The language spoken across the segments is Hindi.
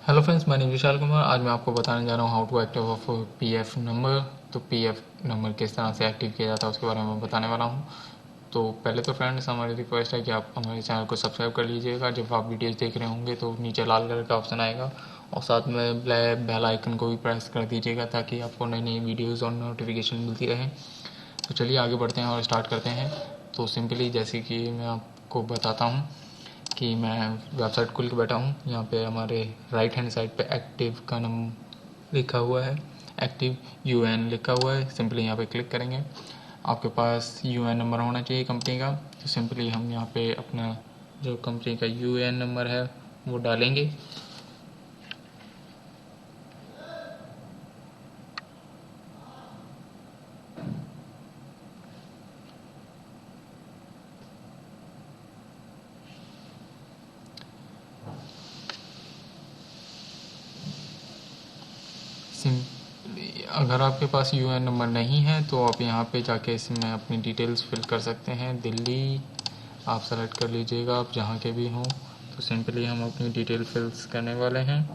हेलो फ्रेंड्स, मैं विशाल कुमार। आज मैं आपको बताने जा रहा हूँ how to active of PF number. तो पीएफ नंबर किस तरह से एक्टिव किया जाता है उसके बारे में मैं बताने वाला हूँ। तो पहले तो फ्रेंड्स, हमारी रिक्वेस्ट है कि आप हमारे चैनल को सब्सक्राइब कर लीजिएगा। जब आप वीडियोस देख रहे होंगे तो नीचे लाल कलर का ऑप्शन आएगा और साथ में बेल आइकन को भी प्रेस कर दीजिएगा ताकि आपको नई नई वीडियोज़ और नोटिफिकेशन मिलती रहे। तो चलिए आगे बढ़ते हैं और स्टार्ट करते हैं। तो सिंपली जैसे कि मैं आपको बताता हूँ कि मैं वेबसाइट खुल के बैठा हूँ। यहाँ पे हमारे राइट हैंड साइड पे एक्टिव का नाम लिखा हुआ है, एक्टिव यूएन लिखा हुआ है। सिंपली यहाँ पे क्लिक करेंगे। आपके पास यूएन नंबर होना चाहिए कंपनी का। तो सिंपली हम यहाँ पे अपना जो कंपनी का यूएन नंबर है वो डालेंगे। अगर आपके पास यूएन नंबर नहीं है तो आप यहाँ पे जाके इसमें अपनी डिटेल्स फिल कर सकते हैं। दिल्ली आप सेलेक्ट कर लीजिएगा, आप जहाँ के भी हों। तो सिंपली हम अपनी डिटेल फिल्स करने वाले हैं।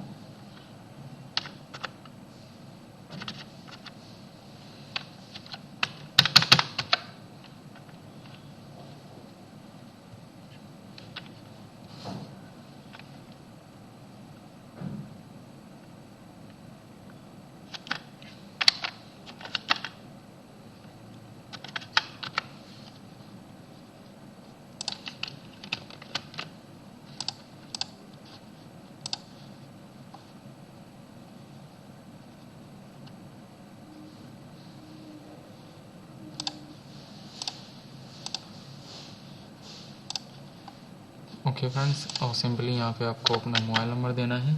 ओके फ्रेंड्स, और सिंपली यहाँ पे आपको अपना मोबाइल नंबर देना है।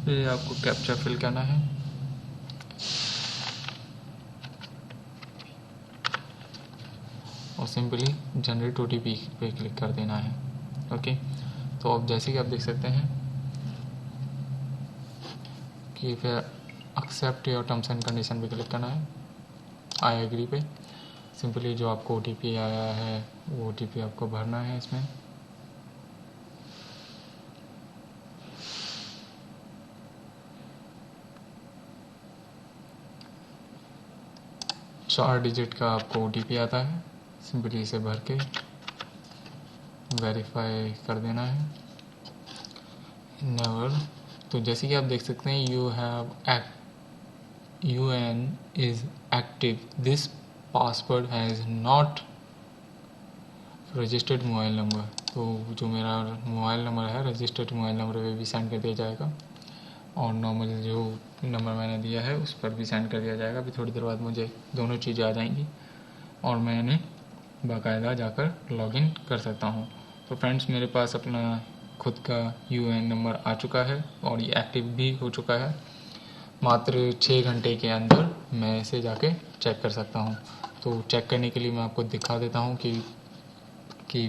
फिर आपको कैप्चा फिल करना है। और सिंपली जनरेट ओटीपी पे क्लिक कर देना है। ओके, तो अब जैसे कि आप देख सकते हैं कि फिर accept your terms and condition पे क्लिक करना है, आई एग्री पे। सिंपली जो आपको ओटीपी आया है वो ओटीपी आपको भरना है इसमें। चार डिजिट का आपको ओटीपी आता है। सिंपली इसे भर के वेरीफाई कर देना है। नेवर। तो जैसे कि आप देख सकते हैं you have UN is active. This password has not registered mobile number. तो जो मेरा मोबाइल नंबर है रजिस्टर्ड मोबाइल नंबर पे भी सेंड कर दिया जाएगा और नॉर्मल जो नंबर मैंने दिया है उस पर भी सेंड कर दिया जाएगा। अभी थोड़ी देर बाद मुझे दोनों चीज़ें आ जाएंगी और मैंने बाकायदा जाकर लॉगिन कर सकता हूँ। तो फ्रेंड्स, मेरे पास अपना खुद का UN नंबर आ चुका है और ये एक्टिव भी हो चुका है। मात्र 6 घंटे के अंदर मैं इसे जाके चेक कर सकता हूँ। तो चेक करने के लिए मैं आपको दिखा देता हूँ कि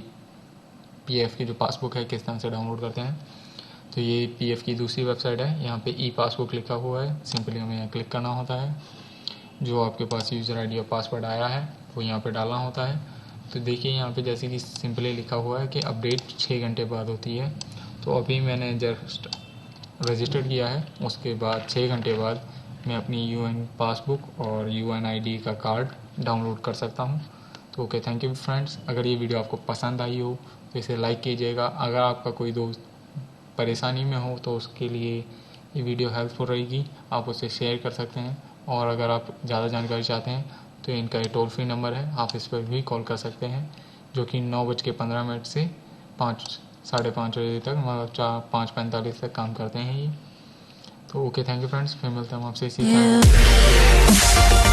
पीएफ की जो पासबुक है किस तरह से डाउनलोड करते हैं। तो ये पीएफ की दूसरी वेबसाइट है। यहाँ पे ई पासबुक लिखा हुआ है। सिंपली हमें यहाँ क्लिक करना होता है। जो आपके पास यूज़र आईडी और पासवर्ड आया है वो यहाँ पे डालना होता है। तो देखिए यहाँ पे जैसे कि सिंपली लिखा हुआ है कि अपडेट 6 घंटे बाद होती है। तो अभी मैंने जस्ट रजिस्टर्ड किया है, उसके बाद 6 घंटे बाद मैं अपनी UN पासबुक और UN ID का कार्ड डाउनलोड कर सकता हूँ। तो ओके, थैंक यू फ्रेंड्स। अगर ये वीडियो आपको पसंद आई हो तो इसे लाइक कीजिएगा। अगर आपका कोई दोस्त परेशानी में हो तो उसके लिए ये वीडियो हेल्पफुल रहेगी, आप उसे शेयर कर सकते हैं। और अगर आप ज़्यादा जानकारी चाहते हैं तो इनका ये टोल फ्री नंबर है, आप इस पर भी कॉल कर सकते हैं, जो कि 9:15 से 5 साढ़े 5 बजे तक, मतलब 5:45 तक काम करते हैं ये। तो ओके, थैंक यू फ्रेंड्स। फिर मिलता हूँ आपसे इसी तरह।